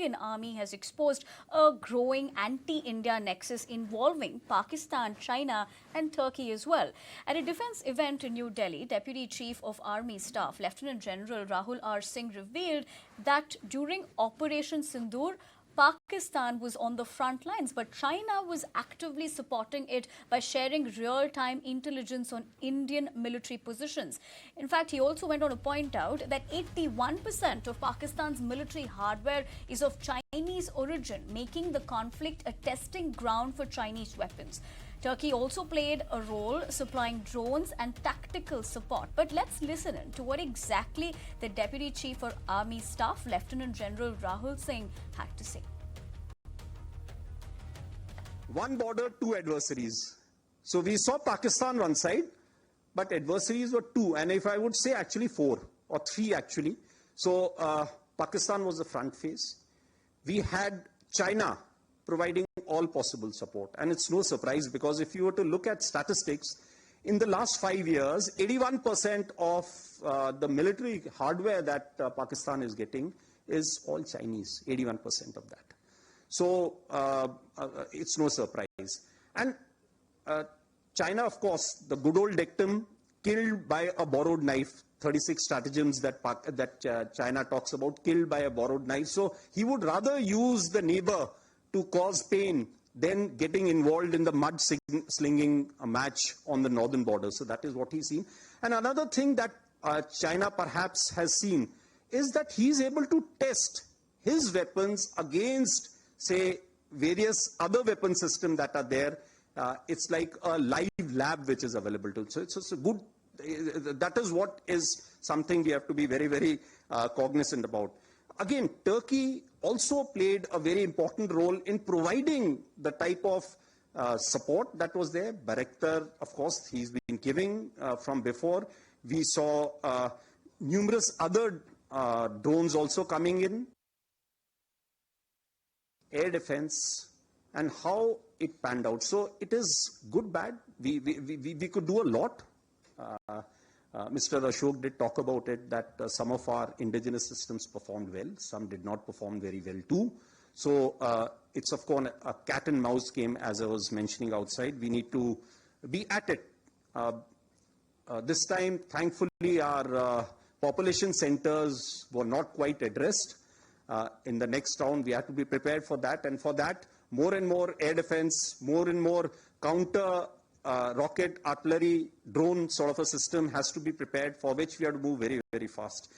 Indian Army has exposed a growing anti-India nexus involving Pakistan, China and Turkey as well. At a defense event in New Delhi, Deputy Chief of Army Staff Lieutenant General Rahul R. Singh revealed that during Operation Sindoor, Pakistan was on the front lines, but China was actively supporting it by sharing real-time intelligence on Indian military positions. In fact, he also went on to point out that 81% of Pakistan's military hardware is of Chinese origin, making the conflict a testing ground for Chinese weapons. Turkey also played a role supplying drones and tactical support. But let's listen in to what exactly the Deputy Chief of Army Staff, Lieutenant General Rahul Singh, had to say. One border, two adversaries. So we saw Pakistan one side, but adversaries were two. And if I would say actually four or three actually. So Pakistan was the front face. We had China providing all possible support. And it's no surprise because if you were to look at statistics, in the last 5 years, 81% of the military hardware that Pakistan is getting is all Chinese, 81% of that. So it's no surprise. And China, of course, the good old dictum, killed by a borrowed knife, 36 stratagems that China talks about, killed by a borrowed knife. So he would rather use the neighbor to cause pain than getting involved in the mud slinging match on the northern border. So that is what he's seen. And another thing that China perhaps has seen is that he's able to test his weapons against, say, various other weapon systems that are there. It's like a live lab which is available to. So it's a good, that is what is something we have to be very, very cognizant about. Again, Turkey also played a very important role in providing the type of support that was there. Bayraktar, of course, he's been giving from before. We saw numerous other drones also coming in. Air defense and how it panned out. So it is good, bad. We could do a lot. Mr. Ashok did talk about it, that some of our indigenous systems performed well, some did not perform very well too. So it's of course a cat and mouse game, as I was mentioning outside. We need to be at it. This time, thankfully, our population centers were not quite addressed. In the next round, we have to be prepared for that. And for that, more and more air defense, more and more counter rocket, artillery, drone sort of a system has to be prepared, for which we have to move very, very fast.